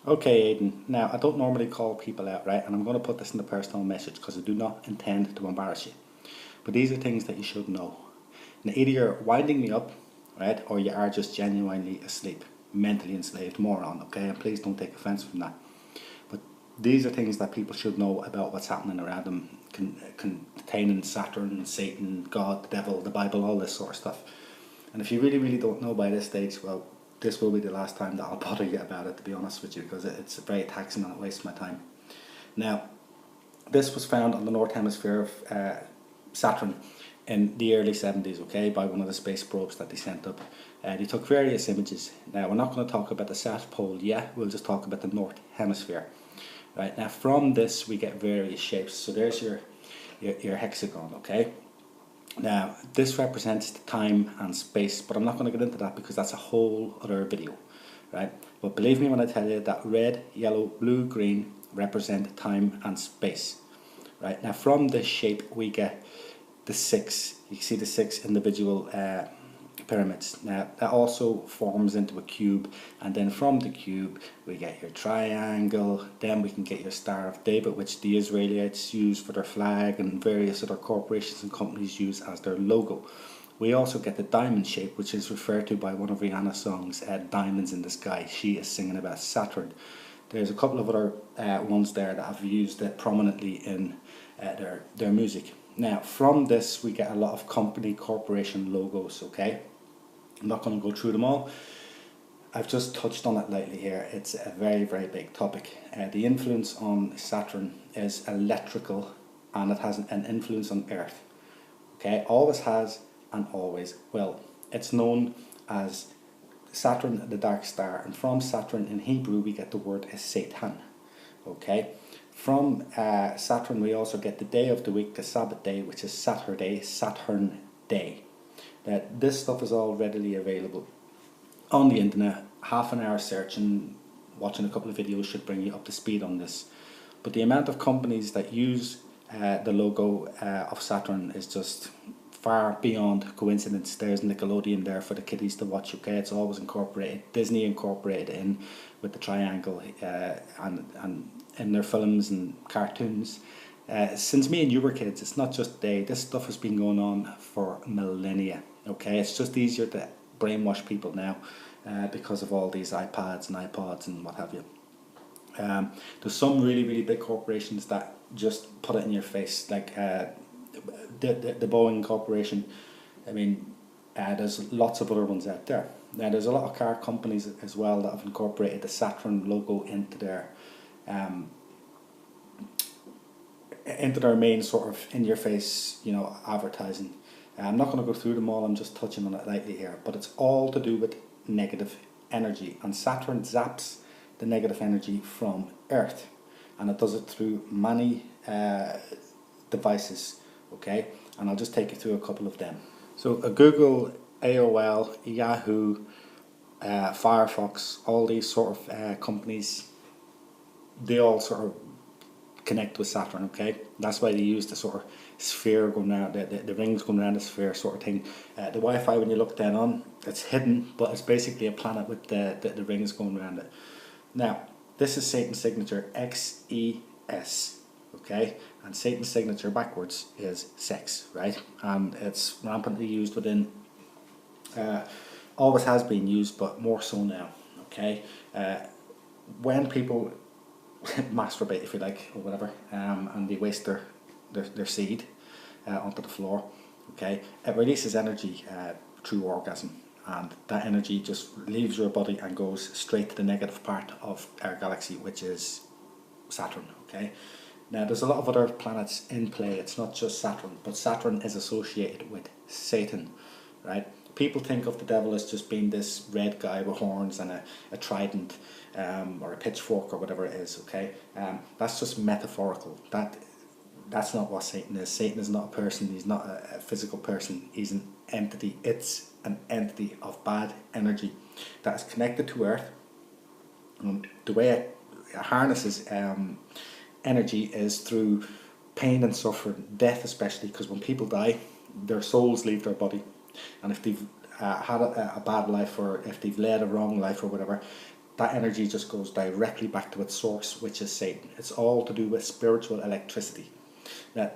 Okay, Aidan. Now, I don't normally call people out, right? And I'm going to put this in the personal message because I do not intend to embarrass you. But these are things that you should know. Now, either you're winding me up, right? Or you are just genuinely asleep, mentally enslaved moron, okay? And please don't take offense from that. But these are things that people should know about what's happening around them, containing Saturn, Satan, God, the devil, the Bible, all this sort of stuff. And if you really, really don't know by this stage, well, this will be the last time that I'll bother you about it, to be honest with you, because it's very taxing and it wastes my time. Now, this was found on the North Hemisphere of Saturn in the early 70s, okay, by one of the space probes that they sent up. They took various images. Now, we're not going to talk about the South Pole yet, we'll just talk about the North Hemisphere. Right, now from this we get various shapes. So there's your hexagon, okay? Now, this represents the time and space, but I'm not going to get into that because that's a whole other video, right? But believe me when I tell you that red, yellow, blue, green represent time and space, right? Now, from this shape, we get the six. You see the six individual pyramids. Now, that also forms into a cube, and then from the cube, we get your triangle. Then we can get your Star of David, which the Israelites use for their flag, and various other corporations and companies use as their logo. We also get the diamond shape, which is referred to by one of Rihanna's songs, Diamonds in the Sky. She is singing about Saturn. There's a couple of other ones there that have used it prominently in their music. Now, from this, we get a lot of company, corporation logos, okay? I'm not going to go through them all. I've just touched on it lightly here. It's a very, very big topic. The influence on Saturn is electrical, and it has an influence on Earth. Okay, always has and always will. It's known as Saturn, the dark star, and from Saturn in Hebrew we get the word Satan. Okay, from Saturn we also get the day of the week, the Sabbath day, which is Saturday, Saturn day. That this stuff is all readily available on the internet. Half an hour searching, watching a couple of videos should bring you up to speed on this. But the amount of companies that use the logo of Saturn is just far beyond coincidence. There's Nickelodeon there for the kiddies to watch, okay? It's always incorporated. Disney incorporated in with the triangle and in their films and cartoons. Since me and you were kids, it's not just today. This stuff has been going on for millennia, okay? It's just easier to brainwash people now because of all these iPads and iPods and what have you. There's some really, really big corporations that just put it in your face, like the Boeing Corporation. I mean, there's lots of other ones out there. Now, there's a lot of car companies as well that have incorporated the Saturn logo into their main sort of in-your-face, advertising. I'm not going to go through them all. I'm just touching on it lightly here, but it's all to do with negative energy, and Saturn zaps the negative energy from Earth, and it does it through many devices, okay? And I'll just take you through a couple of them. So Google, AOL, Yahoo, Firefox, all these sort of companies, they all sort of connect with Saturn, okay? That's why they use the sort of sphere going around, the rings going around the sphere sort of thing. The Wi-Fi, when you look down on, it's hidden, but it's basically a planet with the rings going around it. Now, this is Satan's signature, XES, okay? And Satan's signature backwards is sex, right? And it's rampantly used within, always has been used, but more so now, okay? When people masturbate, if you like, or whatever, and they waste their seed onto the floor, okay, it releases energy through orgasm, and that energy just leaves your body and goes straight to the negative part of our galaxy, which is Saturn, okay? Now, there's a lot of other planets in play. It's not just Saturn, but Saturn is associated with Satan, right? People think of the devil as just being this red guy with horns and a trident or a pitchfork or whatever it is, okay? That's just metaphorical. That's not what Satan is. Satan is not a person. He's not a physical person. He's an entity. It's an entity of bad energy that is connected to Earth. The way it harnesses energy is through pain and suffering, death especially, because when people die, their souls leave their body. And if they've had a bad life, or if they've led a wrong life or whatever, that energy just goes directly back to its source, which is Satan. It's all to do with spiritual electricity. Now,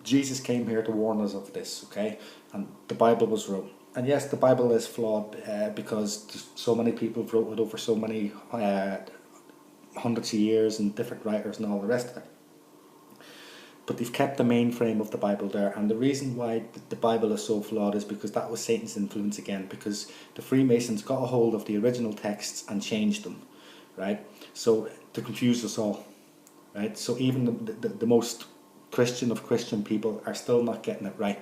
Jesus came here to warn us of this, okay? And the Bible was wrote. And yes, the Bible is flawed because so many people wrote it over so many hundreds of years and different writers and all the rest of it. But they've kept the mainframe of the Bible there, and the reason why the Bible is so flawed is because that was Satan's influence again, because the Freemasons got a hold of the original texts and changed them, right? So to confuse us all, right? So even the most Christian of Christian people are still not getting it right.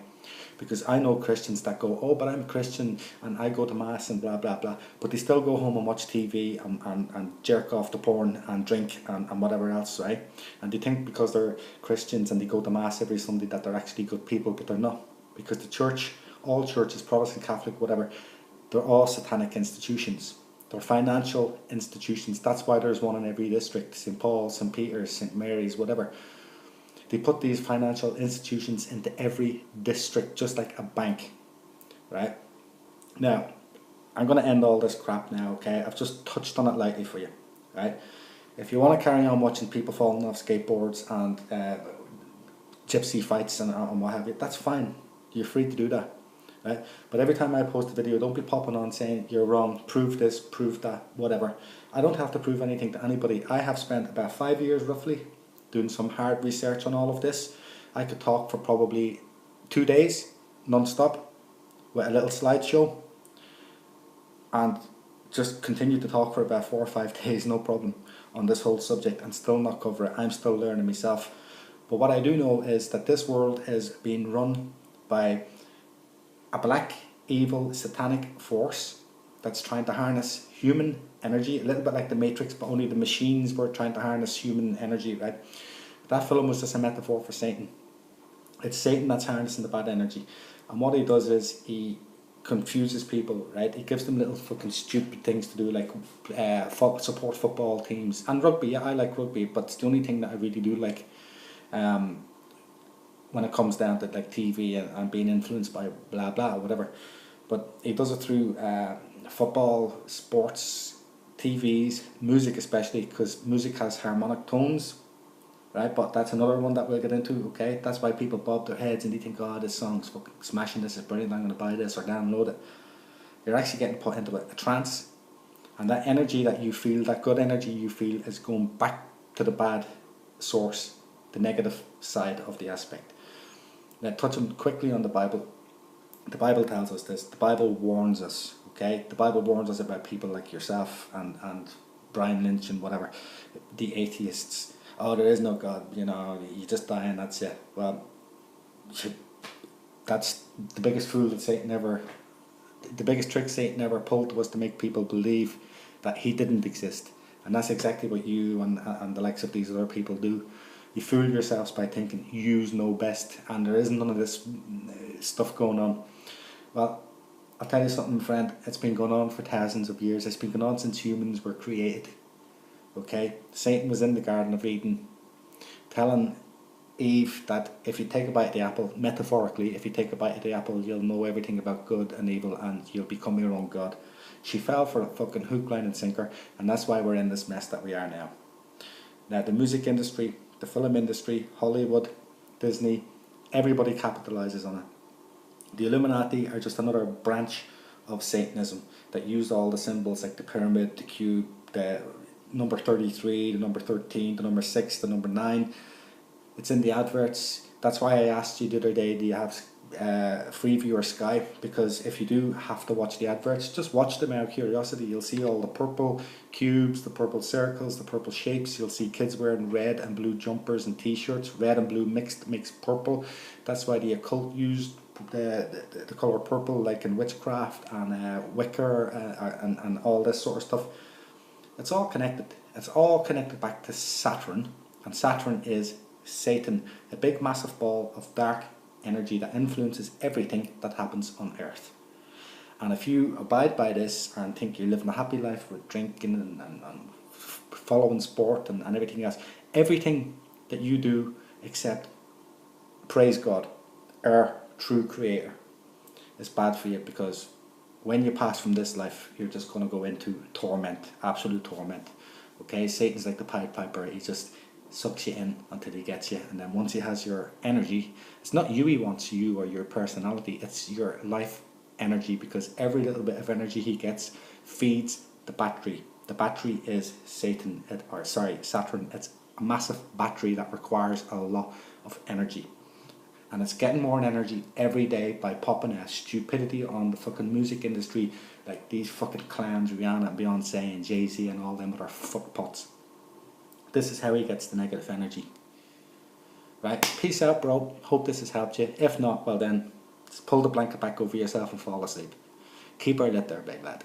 Because I know Christians that go, oh, but I'm a Christian and I go to Mass and blah, blah, blah. But they still go home and watch TV and jerk off to porn and drink and whatever else, right? And they think because they're Christians and they go to Mass every Sunday that they're actually good people, but they're not. Because the church, all churches, Protestant, Catholic, whatever, they're all satanic institutions. They're financial institutions. That's why there's one in every district, St. Paul's, St. Peter's, St. Mary's, whatever. They put these financial institutions into every district, just like a bank, right? Now, I'm going to end all this crap now, okay? I've just touched on it lightly for you, right? If you want to carry on watching people falling off skateboards and gypsy fights and what have you, that's fine. You're free to do that, right? But every time I post a video, don't be popping on saying you're wrong, prove this, prove that, whatever. I don't have to prove anything to anybody. I have spent about 5 years roughly doing some hard research on all of this. I could talk for probably 2 days non-stop with a little slideshow and just continue to talk for about 4 or 5 days, no problem, on this whole subject and still not cover it. I'm still learning myself. But what I do know is that this world is being run by a black, evil, satanic force that's trying to harness human energy, a little bit like the Matrix, but only the machines were trying to harness human energy, right? That film was just a metaphor for Satan. It's Satan that's harnessing the bad energy. And what he does is he confuses people, right? He gives them little fucking stupid things to do, like support football teams. And rugby, yeah, I like rugby, but it's the only thing that I really do like when it comes down to like TV and being influenced by blah blah or whatever. But he does it through football, sports, TVs, music especially, because music has harmonic tones, right? But that's another one that we'll get into, okay? That's why people bob their heads and they think, oh, this song's fucking smashing, this is brilliant, I'm going to buy this or download it. You're actually getting put into a trance, and that energy that you feel, that good energy you feel, is going back to the bad source, the negative side of the aspect. Now, touching quickly on the Bible tells us this. The Bible warns us, okay? The Bible warns us about people like yourself and Brian Lynch and whatever, the atheists. Oh, there is no God, you know, you just die and that's it. Well, that's the biggest fool that Satan ever, the biggest trick Satan ever pulled was to make people believe that he didn't exist. And that's exactly what you and the likes of these other people do. You fool yourselves by thinking yous know best, and there isn't none of this stuff going on. Well, I'll tell you something, friend. It's been going on for thousands of years. It's been going on since humans were created. Okay? Satan was in the Garden of Eden telling Eve that if you take a bite of the apple, metaphorically, if you take a bite of the apple, you'll know everything about good and evil and you'll become your own God. She fell for a fucking hook, line and sinker, and that's why we're in this mess that we are now. Now, the music industry, the film industry, Hollywood, Disney, everybody capitalizes on it. The Illuminati are just another branch of Satanism that used all the symbols like the pyramid, the cube, the number 33, the number 13, the number 6, the number 9. It's in the adverts. That's why I asked you the other day, do you have Freeview or Sky? Because if you do have to watch the adverts, just watch them out of curiosity. You'll see all the purple cubes, the purple circles, the purple shapes. You'll see kids wearing red and blue jumpers and t-shirts. Red and blue mixed makes purple. That's why the occult used the colour purple, like in witchcraft and Wicca and all this sort of stuff. It's all connected. It's all connected back to Saturn, and Saturn is Satan, a big massive ball of dark energy that influences everything that happens on Earth. And if you abide by this and think you're living a happy life with drinking and following sport and everything else, everything that you do except praise God, our true creator, is bad for you, because when you pass from this life, you're just going to go into torment, absolute torment. Okay, Satan's like the Pied Piper. He just sucks you in until he gets you, and then once he has your energy, it's not you he wants, you or your personality, it's your life energy, because every little bit of energy he gets feeds the battery. The battery is Saturn. It's a massive battery that requires a lot of energy, and it's getting more energy every day by popping a stupidity on the fucking music industry, like these fucking clowns, Rihanna and Beyonce and Jay-Z and all them other fuckpots. This is how he gets the negative energy. Right, peace out, bro. Hope this has helped you. If not, well then, just pull the blanket back over yourself and fall asleep. Keep her lit there, big lad.